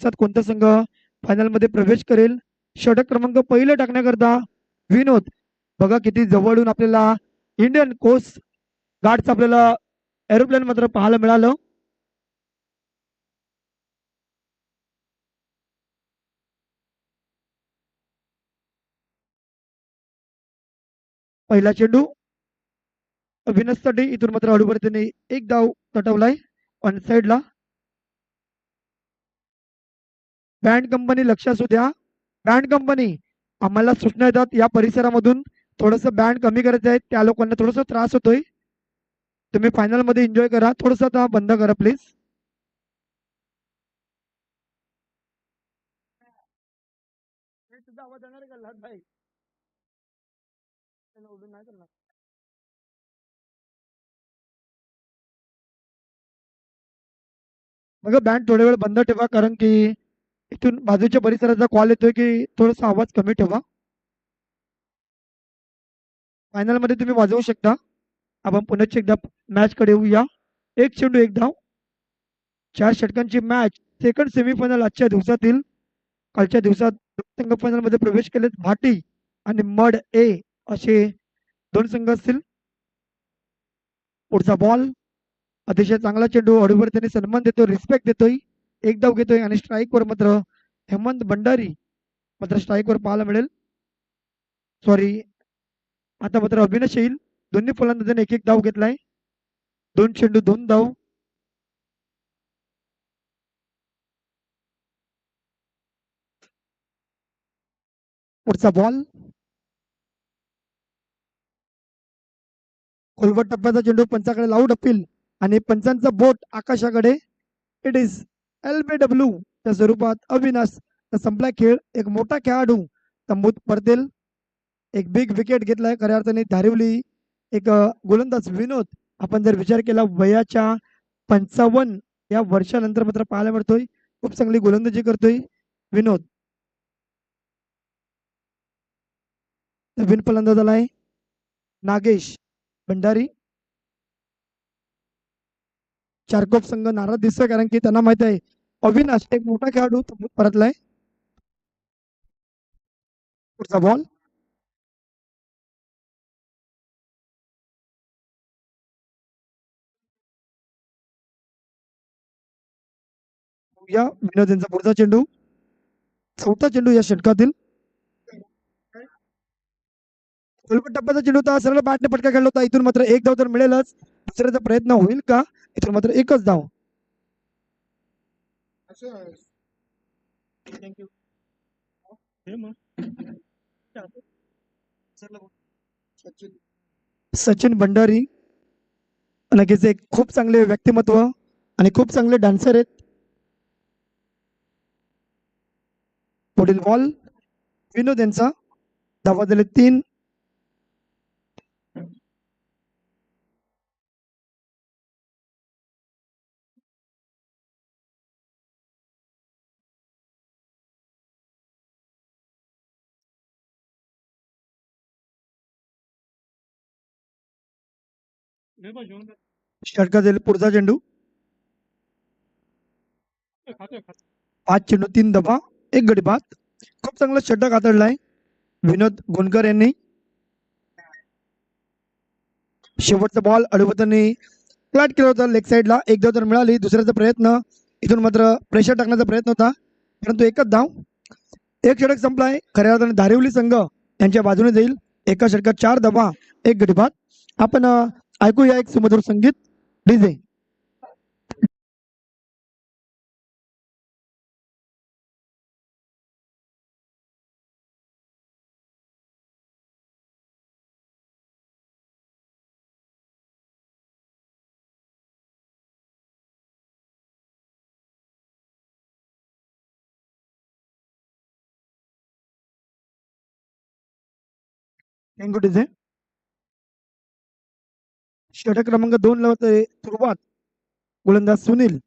सात कोणता संघ फायनल मध्ये प्रवेश करेल. षटक क्रमांक पहिलं टाकण्याकरता विनोद. बघा किती जवळून आपल्याला इंडियन कोस्ट गार्डचं आपल्याला एरोप्लेन मात्र पाहायला मिळालं. पहिला चेंडू विनससाठी इथून मात्र हळूपर्यंत एक धाव तटवलाय ऑन साइडला. बँड कंपनी लक्ष असू द्या. बँड कंपनी आम्हाला सूचना येतात या परिसरामधून थोडस बँड कमी करायचं आहे. त्या लोकांना थोडस त्रास होतोय. तुम्ही फायनल मध्ये एन्जॉय करा. थोडस आता बंद करा प्लीज. आवाज येणार का लहान भाई? नाही करणार. बघा बँड थोड्या वेळ बंद ठेवा कारण की इथून बाजूच्या परिसराचा कॉल येतोय की थोडासा आवाज कमी ठेवा. फायनल मध्ये तुम्ही वाजवू शकता. आपण पुन्हा एकदा मॅच कडे येऊया. एक चेंडू एक धाव. 4 षटकांची मॅच. सेकंड सेमीफायनल आजच्या दिवसातील. कालच्या दिवसात संघ फायनल मध्ये प्रवेश केलेत भाटी आणि मड ए असे 2 संघ असतील. पुढचा बॉल अतिशय चांगला चेंडू. हळूवर त्यांनी सन्मान देतोय, रिस्पेक्ट देतोय. एक धाव घेतोय आणि स्ट्राईक वर मात्र हेमंत भंडारी मात्र स्ट्राईक वर पाहायला मिळेल. सॉरी, आता मात्र अविनाश येईल. दोन्ही फलंदाजांनी एक एक धाव घेतलाय. 2 चेंडू 2 धाव. पुढचा बॉल खोलवट टप्प्याचा चेंडू पंचाकडे लावू डपील आणि पंचांचा बोट आकाशाकडे. इट इज LBW त्या स्वरूपात अविनाश. संपला खेळ. एक मोठा खेळाडू तंबूत परतेल. एक बिग विकेट घेतलाय खऱ्या अर्थाने धारिवली. एक गोलंदाज विनोद आपण जर विचार केला वयाच्या 55 या वर्षानंतर मात्र पाहायला मिळतोय. खूप चांगली गोलंदाजी करतोय विनोद. नवीन फलंदाज आलाय नागेश भंडारी. चारकोप संघ नाराज दिसतोय कारण की त्यांना माहित आहे अविनाश एक मोठा खेळाडू परतलाय. पुढचा बॉल या विनोद यांचा पुढचा चेंडू. चौथा चेंडू या षटकातील. टप्प्याचा चेंडू होता. सरळ बॅटने पटका खेळला होता. इथून मात्र एक धाव तर मिळेलच. दुसऱ्याचा प्रयत्न होईल का? इथून मात्र एकच धाव. सचिन भंडारी नक्कीच एक खूप चांगले व्यक्तिमत्व आणि खूप चांगले डान्सर आहेत. पुढील बॉल विनोद यांचा. धावा झाले 3. षटका दिले. पुढचा चेंडू. 5 चेंडू 3 धावा 1 गडी बाद. खूप चांगला षटक हाताळलाय विनोद गोंडकर यांनी. शेवटचा बॉल अडवताना फ्लॅट केला होता लेग साईडला. एक धाव तर मिळाली. दुसऱ्याचा प्रयत्न इथून मात्र प्रेशर टाकण्याचा प्रयत्न होता परंतु एकच धाव. एक षटक संपलाय. खऱ्या अर्थाने धारिवली संघ यांच्या बाजूने जाईल. एका षटकात 4 धावा 1 गडी बाद. आपण ऐकूया एक सुमधुर संगीत डीजे. Thank you DJ. षटक क्रमांक 2 ला सुरुवात. गोलंदाज सुनील.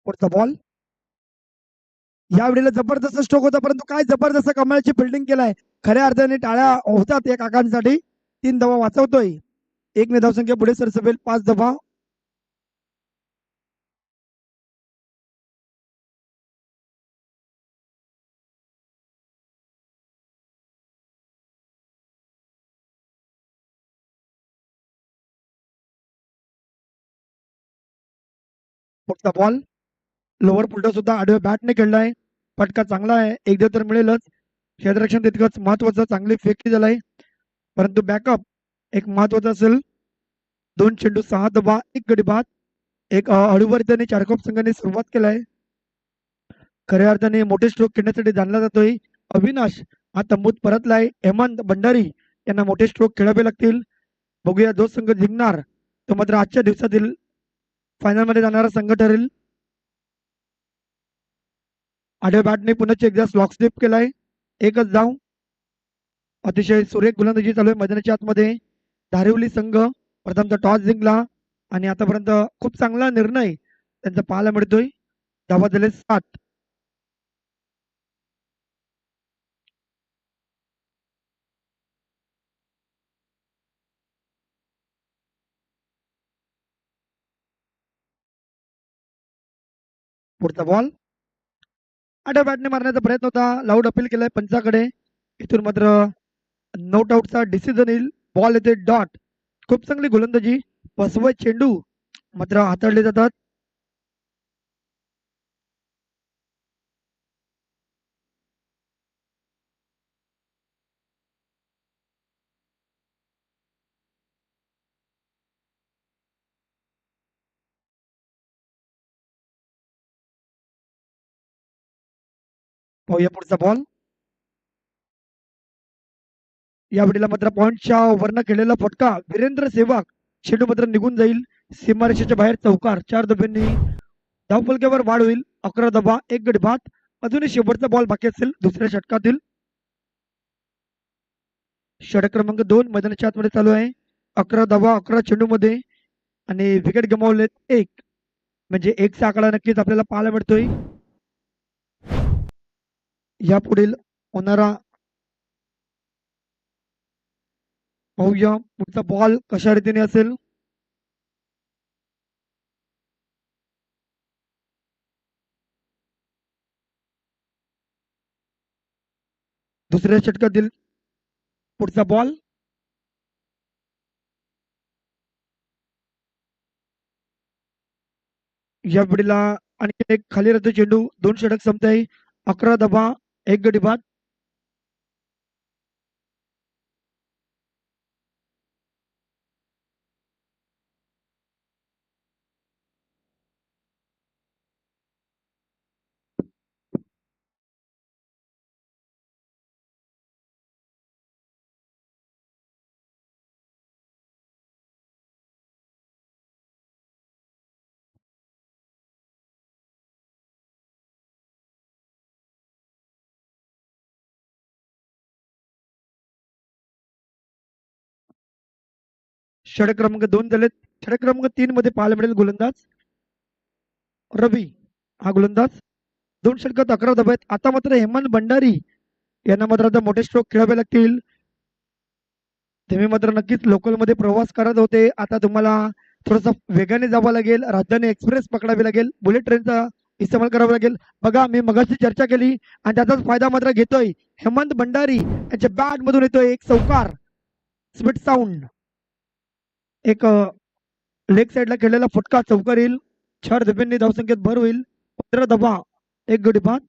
पुढचा बॉल. यावेळेला जबरदस्त स्ट्रोक होता परंतु काय जबरदस्त कमालची फिल्डिंग केलाय. खऱ्या अर्थाने टाळ्या होतात या काकांसाठी. 3 धावा वाचवतोय. 1 ने धावसंख्या पुढे सरसवेल. 5 धावा. पुढचा बॉल लोअर पुलटा सुद्धा आडव्या बॅटने खेळलाय. फटका चांगला आहे. एक धाव तर मिळेलच. क्षेत्ररक्षण तितकंच महत्वाचं. चांगली फेकी झालाय परंतु बॅकअप एक महत्वाचा असेल. 2 चेंडू 6 धावा 1 गडी बाद. एक अडूवर त्याने चारकोप संघाने सुरुवात केलाय. खऱ्या अर्थाने मोठे स्ट्रोक खेळण्यासाठी जाणला जातोय. अविनाश हा तंबूत परतलाय. हेमंत भंडारी यांना मोठे स्ट्रोक खेळावे लागतील. बघूया जो संघ जिंकणार तो मात्र आजच्या दिवसातील फायनल मध्ये जाणारा संघ ठरेल. आडव्या बॅटने पुन्हा एकदा स्लॉक स्लिप केलाय. एकच धाव. अतिशय सुरेख गोलंदाजी चालू आहे मैदानाच्या आतमध्ये. धारिवली संघ प्रथमतः टॉस जिंकला आणि आतापर्यंत खूप चांगला निर्णय त्यांचा पाहायला मिळतोय. धावा झाले 7. पुढचा बॉल आडव्या बॅटने मारण्याचा प्रयत्न होता. लाऊड अपील केलाय पंचाकडे. इथून मात्र नोट आउटचा डिसिजन येईल. बॉल येते डॉट. खूप चांगली गोलंदाजी. फसवे चेंडू मात्र हाताळले जातात. पाहूया पुढचा बॉल. या वेळेला मात्र पॉइंटच्या वरनं केलेला फटका. वीरेंद्र सेवाग चेंडू मात्र निघून जाईल. सीमारेषेच्या बाहेर चौकार. 4 धाब्यांनी धावफलक्यावर वाढ होईल. 11 धावा 1 गडी बाद. अजूनही शेवटचा बॉल बाकी असेल दुसऱ्या षटकातील. षटक क्रमांक 2 मैदानाच्या आतमध्ये चालू आहे. 11 धावा 11 चेंडू मध्ये आणि विकेट गमावलेत 1. म्हणजे 1चा आकडा नक्कीच आपल्याला पाहायला मिळतोय. यापुढील होणारा पाहूया पुढचा बॉल कशा रीतीने असेल. दुसऱ्या षटकातील पुढचा बॉल. या वेळेला आणखी एक खाली राहतो चेंडू. 2 षटक संपत आहे. 11 धावा 1 गडी बाद. षटक क्रमांक 2 झाले. षटक क्रमांक 3 मध्ये पाहायला मिळेल गोलंदाज रवी. हा गोलंदाज 2 षटकात 11 धाबा आहेत. आता मात्र हेमंत भंडारी यांना मात्र आता मोठे स्ट्रोक खेळावे लागतील. तुम्ही मात्र नक्कीच लोकल मध्ये प्रवास करत होते. आता तुम्हाला थोडस वेगाने जावं लागेल. राजधानी एक्सप्रेस पकडावी लागेल. बुलेट ट्रेनचा इस्तेमाल करावा लागेल. बघा मी मगाशी चर्चा केली आणि त्याचाच फायदा मात्र घेतोय हेमंत भंडारी. यांच्या बॅट मधून येतोय एक चौकार. Sweet sound. एक लेग साइडला खेळलेला फटका चौकार येईल. 4 धाब्यांनी धावसंख्येत भर होईल. 15 धावा 1 गडी बाद.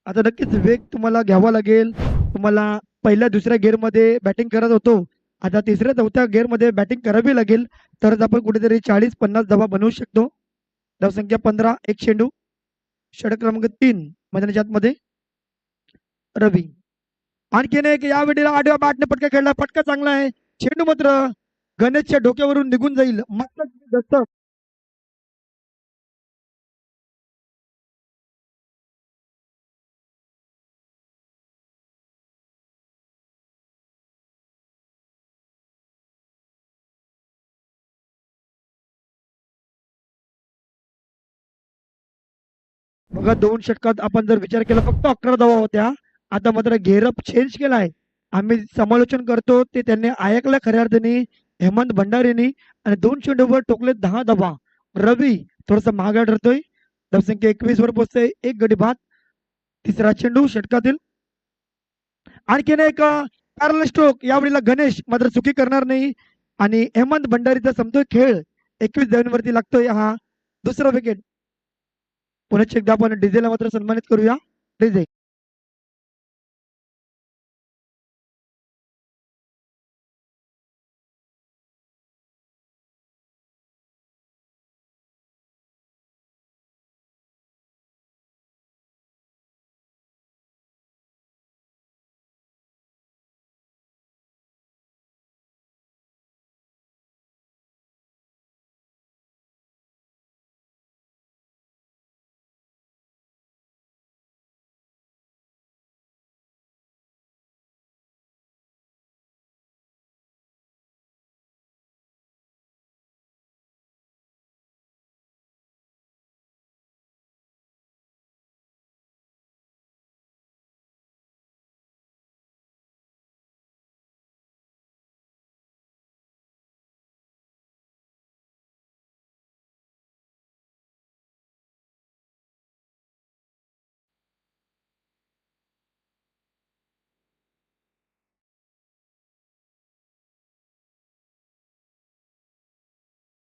आता नक्कीच वेग तुम्हाला घ्यावा लागेल. तुम्हाला पहिल्या दुसऱ्या गेअर मध्ये बॅटिंग करत होतो. आता तिसऱ्या चौथ्या गेअर मध्ये बॅटिंग करावी लागेल. तरच आपण कुठेतरी 40-50 धावा बनवू शकतो. धावसंख्या 15 1 चेंडू. षटक क्रमांक 3 मैदानाच्या आतमध्ये रवी. आणखीन एक या वेळेला आडव्या बॅटने फटका खेळला. फटका चांगला आहे. चेंडू मात्र गणेशच्या डोक्यावरून निघून जाईल. मस्त दस्तक. बघा 2 षटकात आपण जर विचार केला फक्त 11 धावा होत्या. आता मात्र घेरअप चेंज केलाय. आम्ही समालोचन करतो ते त्यांनी ऐकलं खऱ्या अर्थाने हेमंत भंडारेंनी आणि 2 चेंडूवर टोकले 10 धावा. रवी थोडासा महागा ठरतोय. धावसंख्या 21 वर पोहोचते. एक गडी बाद. तिसरा चेंडू षटकातील आणखीन एक पॅरल स्ट्रोक. यावेळेला गणेश मात्र चुकी करणार नाही आणि हेमंत भंडारीचा समतोल खेळ 21 धावांवरती लागतोय. हा दुसरा विकेट. पुन्हा एकदा आपण डीजेला मात्र सन्मानित करूया. डीजे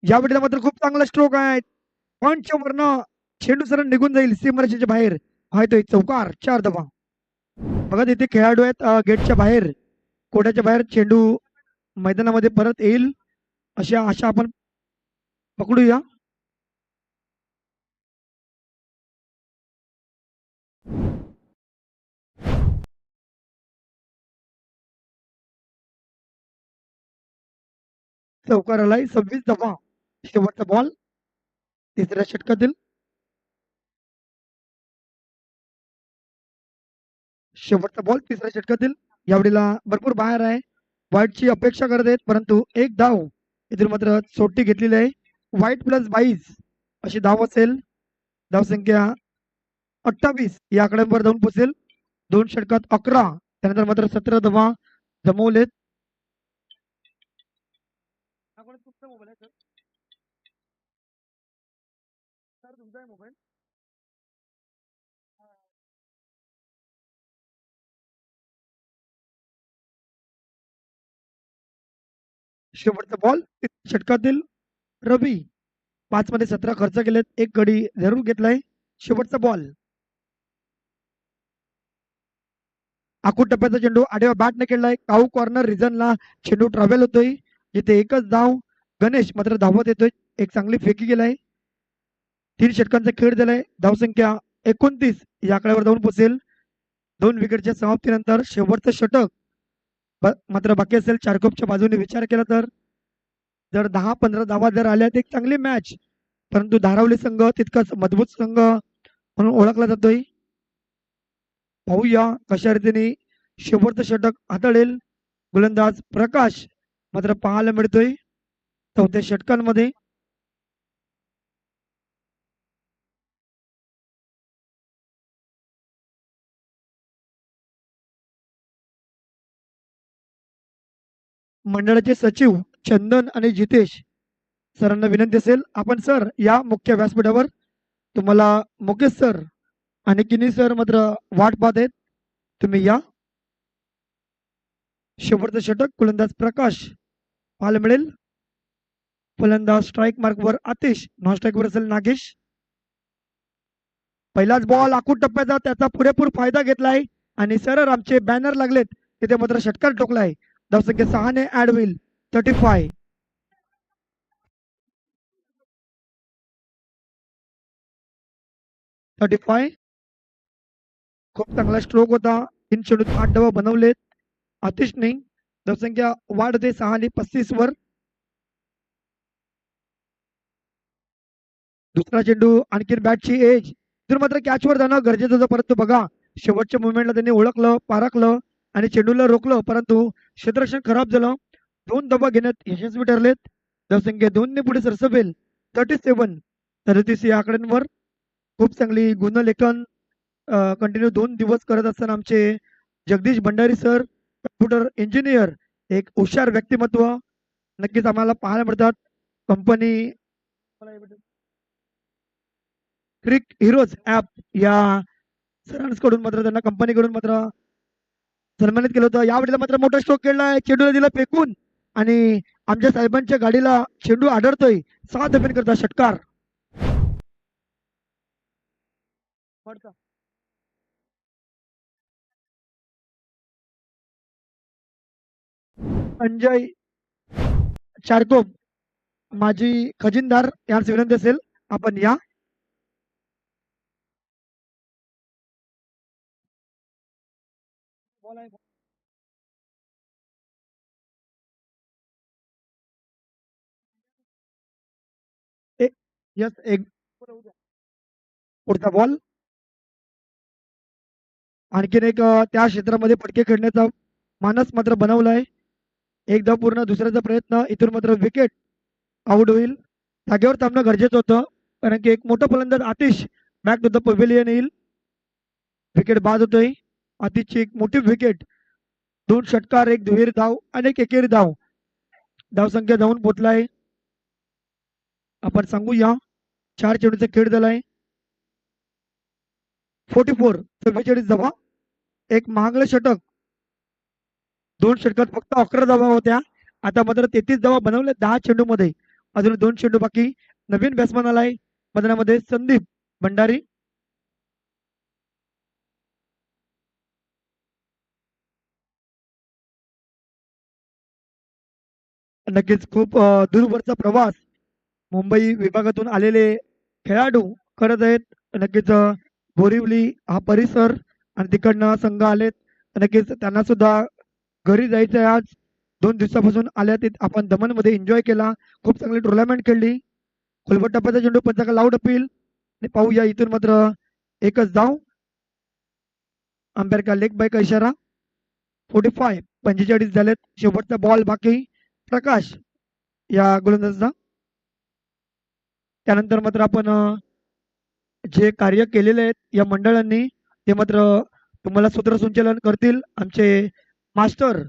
यावेळेला मात्र खूप चांगला स्ट्रोक आहे. पॉईंटच्या वरनं चेंडू सरळ निघून जाईल सीमारेषेच्या बाहेर. आहे तो एक चौकार. 4 धावा. बघा तिथे खेळाडू आहेत गेटच्या बाहेर. कोड्याच्या बाहेर. चेंडू मैदानामध्ये परत येईल अशी आशा आपण पकडूया. चौकार आलाय. 26 धावा. शेवटचा बॉल तिसऱ्या षटकातील. शेवटचा बॉल तिसऱ्या षटकातील. यावेळेला भरपूर बाहेर आहे. वाईटची अपेक्षा करत आहेत परंतु एक धाव इथून मात्र सोटी घेतलेली आहे. वाईट प्लस 22 अशी धाव असेल. धावसंख्या 28 या आकड्यांवर जाऊन पोहोचेल. 2 षटकात 11. त्यानंतर मात्र 17 धावा जमवलेत. मोबाईल शेवटचा बॉल षटकातील. रवी 5 मध्ये 17 खर्च केलेत. एक गडी जरूर घेतलाय. शेवटचा बॉल. आखूड टप्प्याचा चेंडू आडव्या बॅटने खेळलाय. काऊ कॉर्नर रिजनला चेंडू ट्रॅव्हल होतोय. जिथे एकच धाव. गणेश मात्र धावत येतोय. एक चांगली फेकी केलाय. 3 षटकांचा खेळ दिलाय. धावसंख्या 29 या आकड्यावर जाऊन पोहोचेल. 2 विकेटच्या समाप्तीनंतर शेवटचं षटक मात्र बाकी असेल. चारकोपच्या बाजूने विचार केला तर जर 10-15 धावा जर आल्या तर एक चांगली मॅच. परंतु धारावली संघ तितकाच मजबूत संघ म्हणून ओळखला जातोय. पाहूया कशा रीतीने शेवटचं षटक हाताळेल गोलंदाज प्रकाश मात्र पाहायला मिळतोय चौथ्या षटकांमध्ये. मंडळाचे सचिव चंदन आणि जितेश सरांना विनंती असेल आपण सर या मुख्य व्यासपीठावर. तुम्हाला मुकेश सर आणि किनी सर मात्र वाट पाहत आहेत. तुम्ही या. शेवटचं षटक गोलंदाज प्रकाश पाहायला मिळेल. फलंदाज स्ट्राईक मार्कवर आतिश. नॉन स्ट्राईकवर असेल नागेश. पहिलाच बॉल आखूड टप्प्याचा त्याचा पुरेपूर फायदा घेतलाय आणि सरळ आमचे बॅनर लागलेत तिथे मात्र षटकार ठोकलाय. धावसंख्या 6 ने ऍड होईल. 35. खूप चांगला स्ट्रोक होता. 3 चेंडूत 8 धावा बनवलेत आतिशने. धावसंख्या वाढते 6 ने 35 वर. दुसरा चेंडू आणखीन बॅटची एज. तर मात्र कॅचवर जाणं गरजेचं होतं परंतु बघा शेवटच्या मुवमेंटला त्यांनी ओळखलं पारखलं आणि चेंडूला रोखलं परंतु क्षेत्ररक्षण खराब झालं. 2 धावा घेण्यात यशस्वी ठरलेत. धावसंख्या 2 ने पुढे सरसवेल. 37 33 या आकड्यांवर. खूप चांगली गुणलेखन कंटिन्यू 2 दिवस करत असताना आमचे Jagdish Bhandari sir computer engineer, एक हुशार व्यक्तिमत्व नक्कीच आम्हाला पाहायला मिळतात. कंपनी ट्रिक हिरोज ऍप या सरांकडून मात्र त्यांना कंपनीकडून मात्र सन्मानित केलं होतं. यावेळेला मात्र मोठा स्ट्रोक खेळलाय, चेंडूला दिला फेकून आणि आमच्या साहेबांच्या गाडीला चेंडू आढळतोय. 6 धाब्यांनी करता षटकार. संजय चारकोप माजी खजिनदार यांची विनंती असेल आपण या. यस एक पुढचा बॉल आणखीन एक त्या क्षेत्रामध्ये फटके खेळण्याचा मानस मात्र बनवलाय. एकदा पूर्ण दुसऱ्याचा प्रयत्न, इथून मात्र विकेट आउट होईल. जागेवर थांबणं गरजेचं होतं कारण की एक मोठा फलंदाज Atish back to the pavilion येईल. विकेट बाद होतोय. आतिशची एक मोठी विकेट. 2 षटकार, एक दुहेरी धाव आणि एक एकेरी धाव. धावसंख्या जाऊन पोचलाय. आपण सांगूया 4 चेंडूचा खेळ झालाय. 44 धावा, एक महागडे षटक. 2 षटकात फक्त 11 धावा होत्या. आता मात्र 33 धावा बनवल्या 10 चेंडू मध्ये. अजून 2 चेंडू बाकी. नवीन बॅट्समन आलाय मैदानामध्ये संदीप भंडारी. नक्कीच खूप दूरवरचा प्रवास मुंबई विभागातून आलेले खेळाडू करत आहेत. नक्कीच बोरिवली हा परिसर आणि तिकडनं संघ आलेत. नक्कीच त्यांना सुद्धा घरी जायचं आहे. आज 2 दिवसापासून आल्या. आपण दमनमध्ये एन्जॉय केला. खूप चांगली टुर्नामेंट खेळली. खोलबट टप्प्याचा चेंडू पंचाका लाऊड अपील पाहूया. इथून मात्र एकच धाव. अंपायर का लेग बाय का इशारा. 45 झालेत. शेवटचा बॉल बाकी प्रकाश या गोलंदाजाचा. त्यानंतर मात्र आपण जे कार्य केलेले आहेत या मंडळांनी ते मात्र तुम्हाला सूत्रसंचालन करतील आमचे मास्टर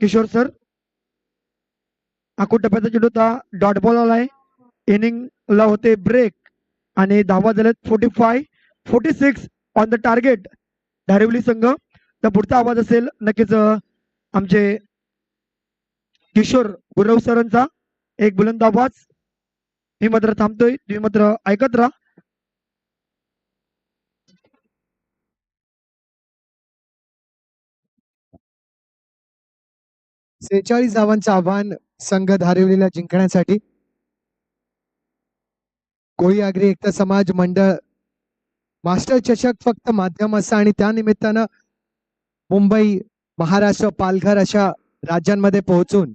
किशोर सर. आखूड टप्प्याचा चेंडू होता, डॉट बॉल आलाय. इनिंगला होते ब्रेक आणि धावा झाल्यात 46 ऑन द टार्गेट धारिवली संघ. तर पुढचा आवाज असेल नक्कीच आमचे किशोर गुरव सरांचा. एक बुलंद आवाज. मी मात्र थांबतोय, तुम्ही मात्र ऐकत राहा. सेहेचाळीस धावांचं आव्हान संघ धारिवलीला जिंकण्यासाठी. कोळी आगरी एकता समाज मंडळ मास्टर चषक फक्त माध्यम असा आणि त्या निमित्तानं मुंबई, महाराष्ट्र, पालघर अशा राज्यांमध्ये पोहोचून,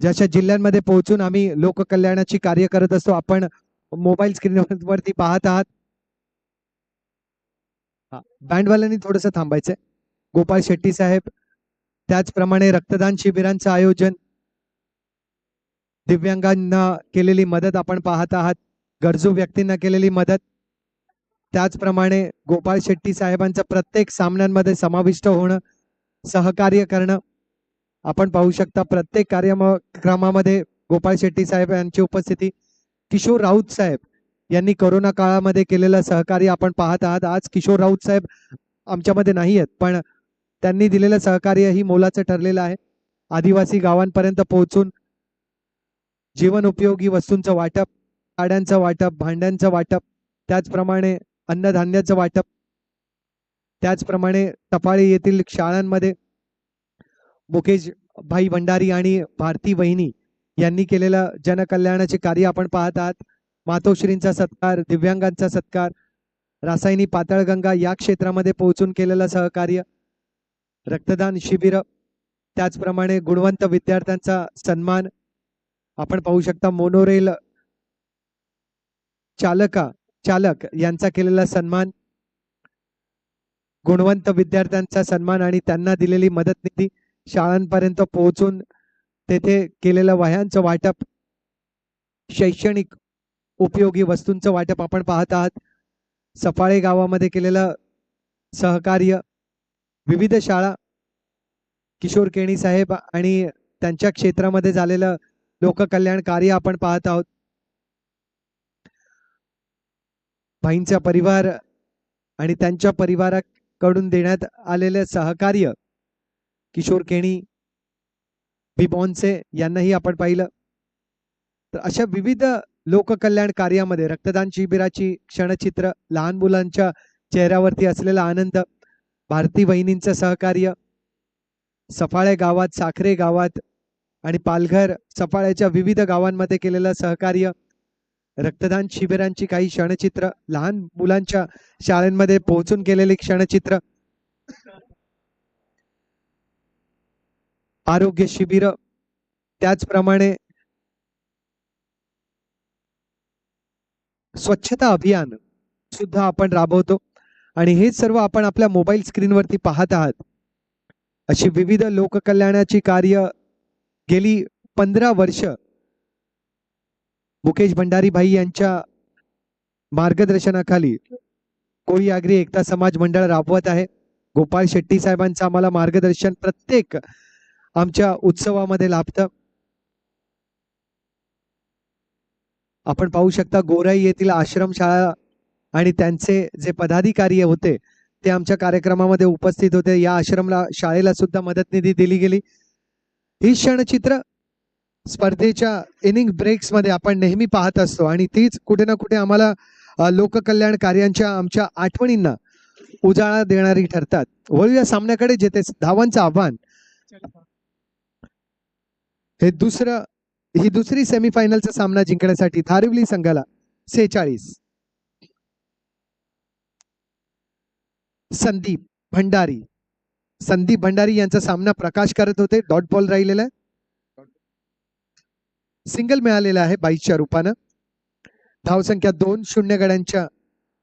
जशा जिल्ह्यांमध्ये पोहोचून आम्ही लोककल्याणाची कार्य करत असतो. आपण मोबाईल स्क्रीनवरती पाहत आहात. बँडवाल्यांनी थोडस थांबायचंय. गोपाळ शेट्टी साहेब. त्याचप्रमाणे रक्तदान शिबिरांचं आयोजन, दिव्यांगांना केलेली मदत आपण पाहत आहात, गरजू व्यक्तींना केलेली मदत. त्याचप्रमाणे गोपाळ शेट्टी साहेबांचं प्रत्येक सामन्यांमध्ये समाविष्ट होणं, सहकार्य करणं आपण पाहू शकता. प्रत्येक कार्यक्रमामध्ये गोपाळ शेट्टी साहेब यांची उपस्थिती. किशोर राऊत साहेब यांनी कोरोना काळामध्ये केलेलं सहकार्य आपण पाहत आहात. आज किशोर राऊत साहेब आमच्यामध्ये नाही आहेत, पण त्यांनी दिलेलं सहकार्य ही मोलाचं ठरलेलं आहे. आदिवासी गावांपर्यंत पोहोचून जीवन उपयोगी वस्तूंचं वाटप, गाड्यांचं वाटप, भांड्यांचं वाटप, त्याचप्रमाणे अन्नधान्याचं वाटप, त्याचप्रमाणे टपाळी येथील शाळांमध्ये मुकेश भाई भंडारी आणि भारती वहिनी यांनी केलेलं जनकल्याणाचे कार्य आपण पाहत आहात. मातोश्रींचा सत्कार, दिव्यांगांचा सत्कार, रासायनी पाताळगंगा या क्षेत्रामध्ये पोहोचून केलेलं सहकार्य, रक्तदान शिबिर, त्याचप्रमाणे गुणवंत विद्यार्थ्यांचा सन्मान आपण पाहू शकता. मोनोरेल चालक यांचा केलेला सन्मान, गुणवंत विद्यार्थ्यांचा सन्मान आणि त्यांना दिलेली मदत निधी, शाळांपर्यंत पोहोचून तेथे केलेलं वह्यांचं वाटप, शैक्षणिक उपयोगी वस्तूंचं वाटप आपण पाहत आहात. सफाळे गावामध्ये केलेलं सहकार्य, विविध शाळा किशोर केणी साहेब आणि त्यांच्या क्षेत्रामध्ये झालेलं लोककल्याण कार्य आपण पाहत आहोत. भाईंचा परिवार आणि त्यांच्या परिवाराकडून देण्यात आलेले सहकार्य किशोर केणी बिबॉनचे यांनाही आपण पाहिलं. तर अशा विविध लोककल्याण कार्यामध्ये रक्तदान शिबिराची क्षणचित्र, लहान मुलांच्या चेहऱ्यावरती असलेला आनंद, भारती वहिनींचं सहकार्य, सफाळे गावात, साखरे गावात आणि पालघर सफाळ्याच्या विविध गावांमध्ये केलेलं सहकार्य, रक्तदान शिबिरांची काही क्षणचित्र, लहान मुलांच्या शाळांमध्ये पोहोचून केलेली क्षणचित्र, आरोग्य शिबिर, त्याचप्रमाणे स्वच्छता अभियान सुद्धा आपण राबवतो आणि हे सर्व आपण आपल्या मोबाईल स्क्रीनवरती पाहत आहात. अशी विविध लोककल्याणाची कार्य गेली 15 वर्ष मुकेश भंडारी भाई यांच्या मार्गदर्शनाखाली कोळी आगरी एकता समाज मंडळ राबवत आहे. गोपाळ शेट्टी साहेबांचं आम्हाला मार्गदर्शन प्रत्येक आमच्या उत्सवामध्ये लाभतं. आपण पाहू शकता गोराई येथील आश्रमशाळा आणि त्यांचे जे पदाधिकारी होते ते आमच्या कार्यक्रमामध्ये उपस्थित होते. या शाळेला सुद्धा मदत निधी दिली गेली. ही क्षणचित्र स्पर्धेच्या इनिंग ब्रेक्स मध्ये आपण नेहमी पाहत असतो आणि तीच कुठे ना कुठे आम्हाला लोककल्याण कार्यांच्या आमच्या आठवणींना उजाळा देणारी ठरतात. वळूया सामन्याकडे, जेथे धावांचं आव्हान ही दुसरी सेमीफायनलचा सामना जिंकण्यासाठी धारिवली संघाला 46. संदीप भंडारी यांचा सामना प्रकाश करत होते. डॉट बॉल राहिलेला आहे, सिंगल मिळालेला आहे 22च्या रूपानं. धावसंख्या 2-0 गड्यांच्या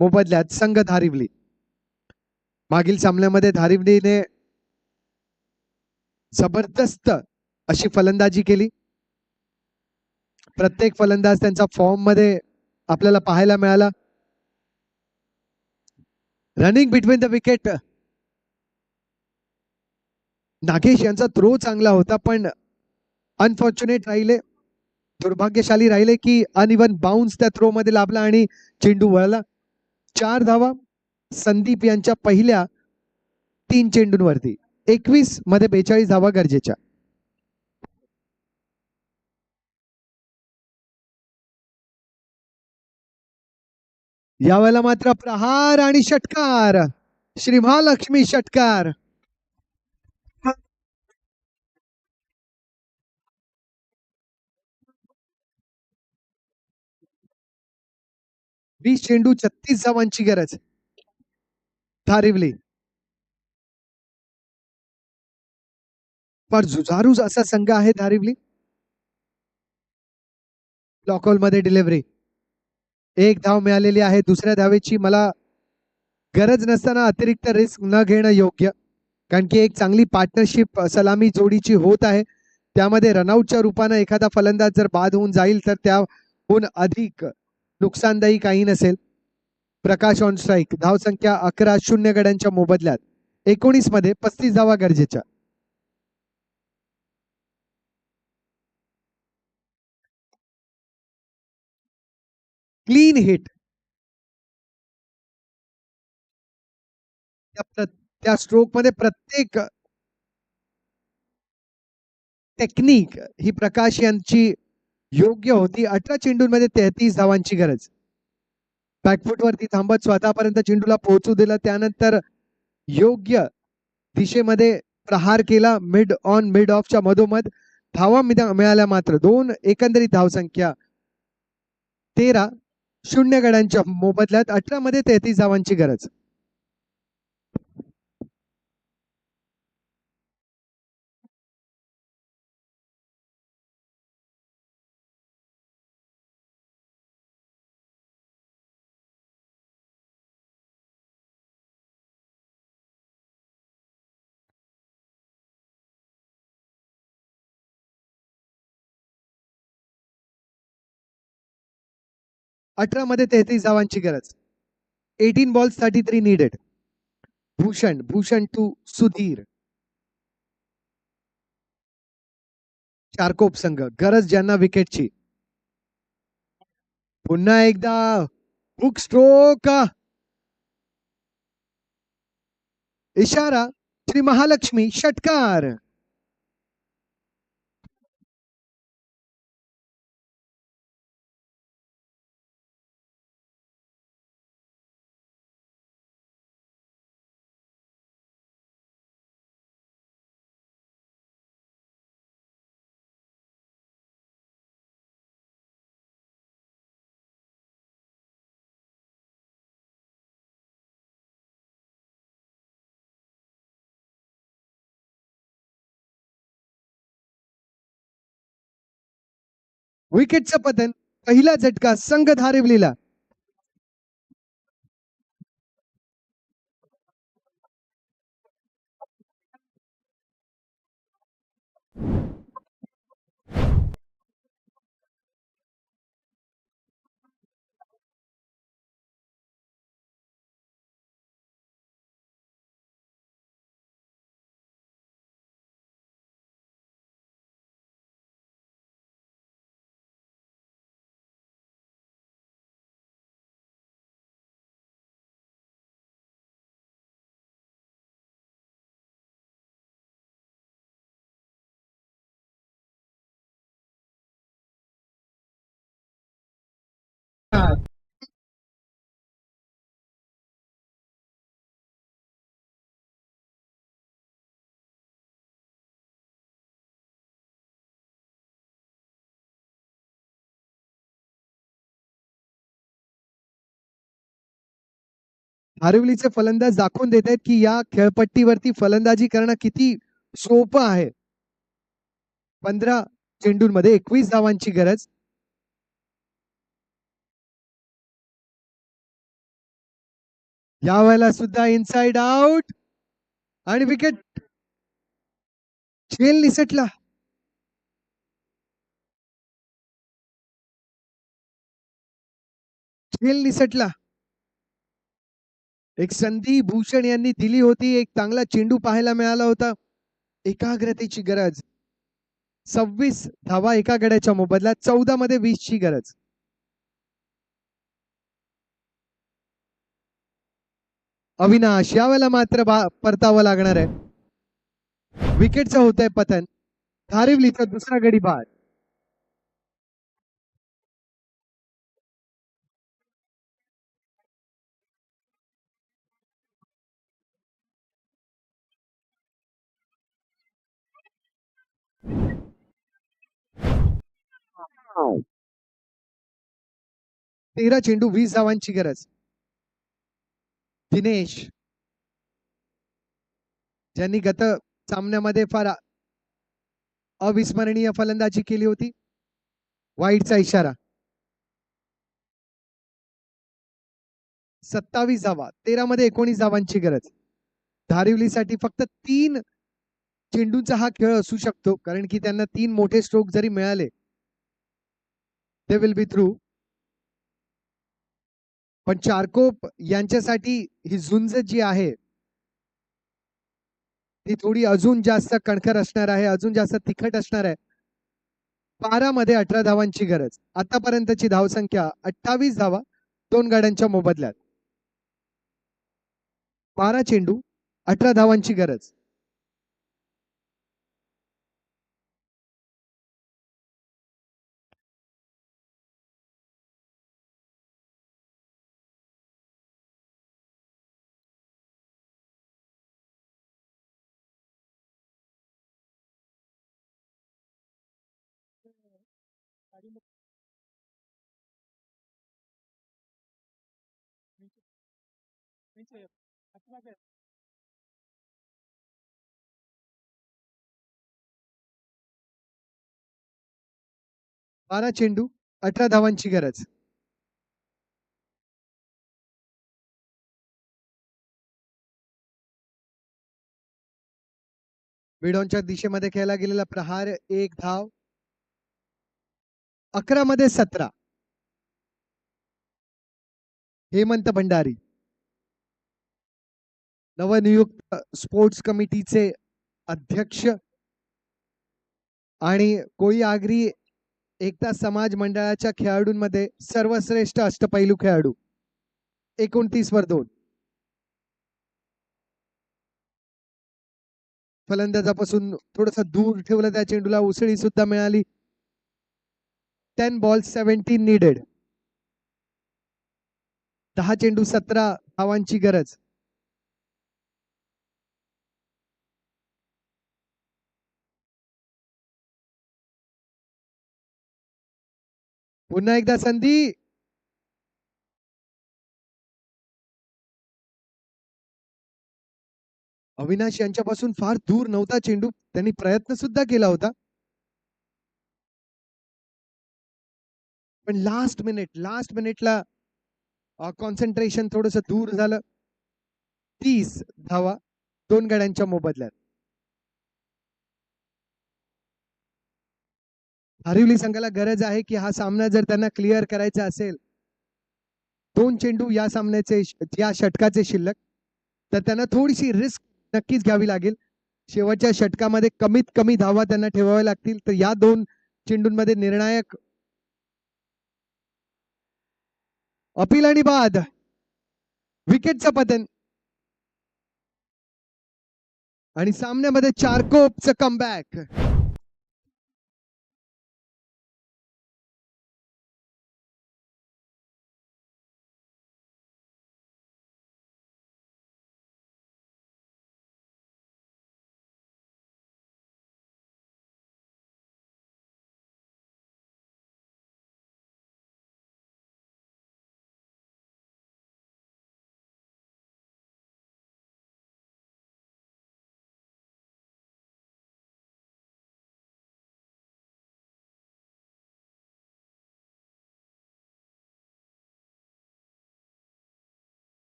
मोबदल्यात संघ धारिवली. मागील सामन्यामध्ये धारिवलीने जबरदस्त अशी फलंदाजी केली. प्रत्येक फलंदाज त्यांचा फॉर्म मध्ये आपल्याला पाहायला मिळाला. Running between the wicket, Nagesh यांचा थ्रो चांगला होता पण अनफॉर्च्युनेट राहिले, दुर्भाग्यशाली राहिले की अनइवन बाउन्स त्या थ्रो मध्ये लाभला आणि चेंडू वळला. 4 धावा संदीप यांच्या पहिल्या 3 चेंडूंवरती. 21 मध्ये 42 धावा गरजेच्या. यावेळेला मात्र प्रहार आणि षटकार, श्री महालक्ष्मी षटकार. वीस चेंडू 36 धावांची गरज. धारिवली फार जुझारू असा संघ आहे धारिवली. ब्लॉकहोल मध्ये डिलिव्हरी, 1 धाव मिळालेली आहे. दुसऱ्या धावेची मला गरज नसताना अतिरिक्त रिस्क न घेणं योग्य, कारण की एक चांगली पार्टनरशिप सलामी जोडीची होत आहे. त्यामध्ये रनआउटच्या रूपानं एखादा फलंदाज जर बाद होऊन जाईल तर त्याहून अधिक नुकसानदायी काही नसेल. प्रकाश ऑन स्ट्राईक. धावसंख्या 11-0 गड्यांच्या मोबदल्यात 19 मध्ये 35 धावा गरजेच्या. Clean hit. त्या स्ट्रोक मध्ये प्रत्येक टेक्निक ही प्रकाश यांची योग्य होती. 18 चेंडूंमध्ये 33 धावांची गरज. बॅकफुट वरती थांबत स्वतःपर्यंत चेंडूला पोहोचू दिला, त्यानंतर योग्य दिशेमध्ये प्रहार केला. मिड ऑन मिड ऑफच्या मधोमध धावा मिळाल्या मात्र 2. एकंदरीत धावसंख्या 13-0 गड्यांच्या मोबदल्यात 18 मध्ये 33 धावांची गरज. मध्ये 33 धावांची गरज. 18 balls 33 needed. Bhushan to Sudhir. Charkop संघ गरज ज्यांना विकेटची. पुन्हा एकदा हुक स्ट्रोक, इशारा श्री महालक्ष्मी षटकार. विकेटचं पतन, पहिला झटका संघ धारिवलीला. धारिवलीचे फलंदाज दाखवून देत आहेत की या खेळपट्टीवरती फलंदाजी करणं किती सोपं आहे. 15 चेंडूंमध्ये 21 धावांची गरज. यावेळेला सुद्धा इनसाइड आउट आणि विकेट. खेळ निसटला. खेळ निसटला. एक संधी भूषण यांनी दिली होती, एक चांगला चेंडू पाहायला मिळाला होता. एकाग्रतेची गरज. 26 धावा एका गड्याच्या मोबदल्यात 14 मध्ये 20 ची गरज. अविनाश यावेळेला मात्र परतावं लागणार आहे. विकेटचं होत आहे पतन. धारिवलीचा दुसरा गडी बाद. तेरा चेंडू 20 धावांची गरज. दिनेश ज्यांनी गत सामन्यामध्ये फार अविस्मरणीय फलंदाजी केली होती. वाईडचा इशारा. 27 धावा 13 मध्ये 19 धावांची गरज. धारिवलीसाठी फक्त 3 चेंडूंचा हा खेळ असू शकतो, कारण की त्यांना 3 मोठे स्ट्रोक जरी मिळाले दे विल बी थ्रू. पण चारकोप यांच्यासाठी ही झुंज जी आहे ती थोडी अजून जास्त कणखर असणार आहे, अजून जास्त तिखट असणार आहे. 12 मध्ये 18 धावांची गरज. आतापर्यंतची धावसंख्या 28 धावा 2 गाड्यांच्या मोबदल्यात. 12 चेंडू 18 धावांची गरज. बारा चेंडू 18 धावांची गरज. विडॉनच्या दिशेमध्ये खेळला गेलेला प्रहार 1 धाव. 11 मध्ये 17. हेमंत भंडारी नवनियुक्त स्पोर्ट्स कमिटीचे अध्यक्ष आणि कोळी आगरी एकता समाज मंडळाच्या खेळाडूंमध्ये सर्वश्रेष्ठ अष्टपैलू खेळाडू 29 वर 2. फलंदाजापासून थोडस दूर ठेवलं त्या चेंडूला, उसळी सुद्धा मिळाली. 10 balls 17 नीडेड. 10 चेंडू 17 धावांची गरज. पुन्हा एकदा संधी. अविनाश यांच्यापासून फार दूर नव्हता चेंडू, त्यांनी प्रयत्न सुद्धा केला होता, पण लास्ट मिनिटला कॉन्सन्ट्रेशन थोडस दूर झालं. 30 धावा 2 गड्यांच्या मोबदल्यात. हरिवली संघाला गरज आहे की हा सामना जर त्यांना क्लिअर करायचा असेल, 2 चेंडू या सामन्याचे या षटकाचे शिल्लक, तर त्यांना थोडीशी रिस्क नक्कीच घ्यावी लागेल. शेवटच्या षटकामध्ये कमीत कमी धावा त्यांना ठेवाव्या लागतील. तर या 2 चेंडूंमध्ये निर्णायक अपील आणि बाद, विकेटचं पतन आणि सामन्यामध्ये चारकोपचं कमबॅक.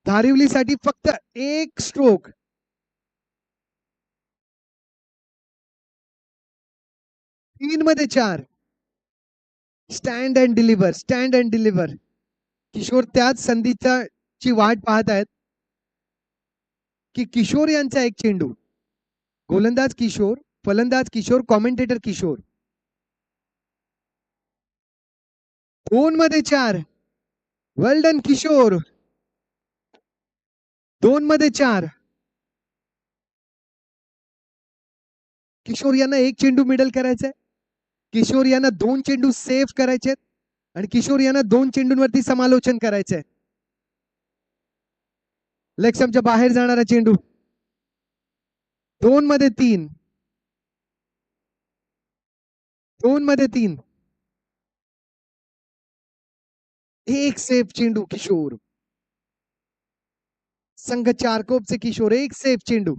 धारिवलीसाठी फक्त 1 स्ट्रोक. तीन मध्ये 4. Stand and deliver. किशोर त्याच संधीचा ची वाट पाहत आहेत की किशोर यांचा एक चेंडू. गोलंदाज किशोर, फलंदाज किशोर, कॉमेंटेटर किशोर. 2 मध्ये 4. वेल डन किशोर. 2 मध्ये 4. किशोर यांना एक चेंडू मिडल करायचंय. किशोर यांना 2 चेंडू सेव्ह करायचे आणि किशोर यांना 2 चेंडूंवरती समालोचन करायचंय. लेग स्टंपच्या बाहेर जाणारा चेंडू. 2 मध्ये 3. 2 मध्ये 3. एक सेफ चेंडू किशोर. संघ चारकोपचे किशोर एक सेफ चेंडू.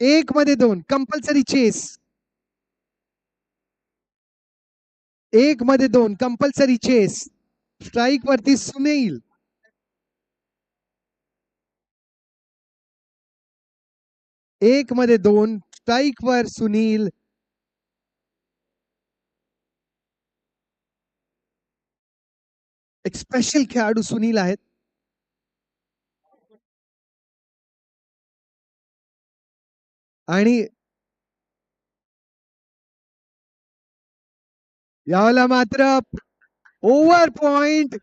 एक मध्ये दोन कंपल्सरी चेस. एक मध्ये दोन कंपल्सरी चेस. स्ट्राईक वरती सुनील. एक मध्ये दोन स्ट्राईक वर सुनील. एक स्पेशल खेळाडू सुनील आहेत. आणि याला मात्र ओव्हर पॉइंट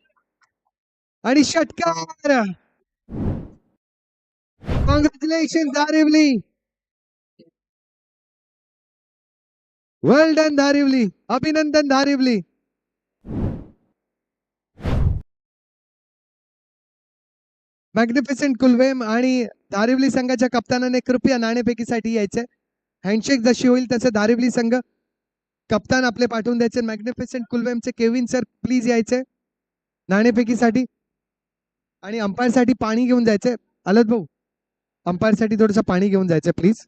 आणि षटकार. कॉंग्रॅच्युलेशन धारिवली. वेल डन धारिवली. अभिनंदन धारिवली. मॅग्निफिसंट कुलवेम आणि धारिवली संघाच्या कप्तानाने कृपया नाणेफेकीसाठी यायचे. हँडशेक जशी होईल तसे धारिवली संघ कप्तान आपले पाठवून द्यायचे. मॅग्निफिसंट कुलवेमचे केविन सर प्लीज यायचे नाणेफेकीसाठी. आणि अंपायर साठी पाणी घेऊन जायचे. अलत भाऊ अंपायर साठी थोडस पाणी घेऊन जायचं प्लीज.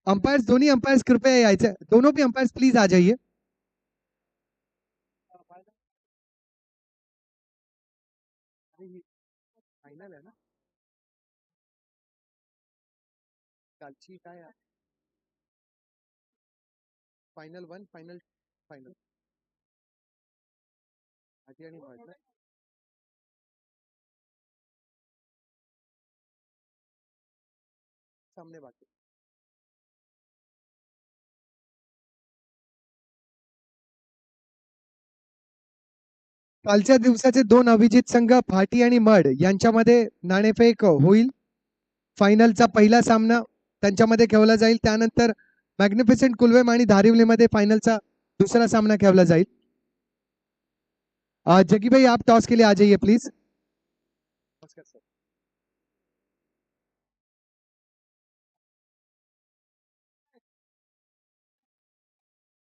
अंपायर्स दोन्ही अंपायर्स कृपया यायचे. दोनों भी अंपायर्स प्लीज आ जाइए. फायनल आहे ना कालची काय फायनल 1 फायनल फायनल आधी आणि मर्ड ना. सामने बाकी. कालच्या दिवसाचे दोन अभिजित संघ भाटी आणि मड यांच्यामध्ये नाणेफेक होईल. फायनलचा पहिला सामना त्यांच्यामध्ये खेळला जाईल. त्यानंतर मॅग्निफिसंट कुलवेम आणि धारिवलीमध्ये फायनलचा दूसरा सामना खेळला जाईल. जगी भाई आप टॉस के लिए आ जाइए प्लीज. नमस्कार सर.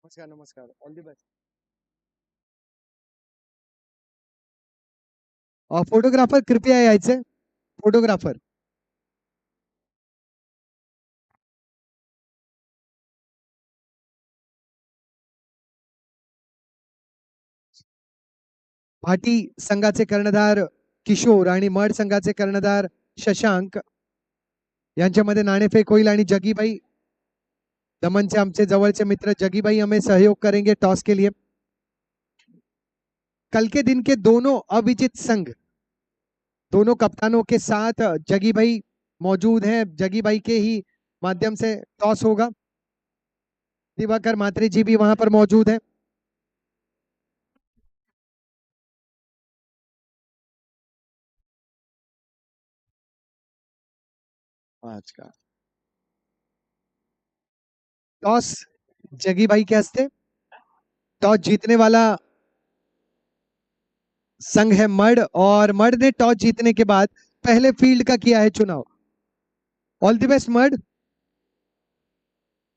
नमस्कार नमस्कार. All the best. फोटोग्राफर कृपया यायचे. फोटोग्राफर. भाटी संघाचे कर्णधार किशोर आणि मड संघाचे कर्णधार शशांक यांच्यामध्ये नाणेफेक होईल. आणि जगीभाई दमनचे आमचे जवळचे मित्र जगीभाई हमें सहयोग करेंगे टॉस के लिए. कल के दिन के दोनों अभिजित संघ दोनों कप्तानों के साथ जगी भाई मौजूद हैं. जगी भाई के ही माध्यम से टॉस होगा. दिवाकर मात्रे जी भी वहां पर मौजूद है. आज का टॉस जगी भाई के हस्ते. टॉस जीतने वाला संघ है मड और मड ने टॉस जीतने के बाद पहले फील्ड का किया है चुनाव. All the best mud.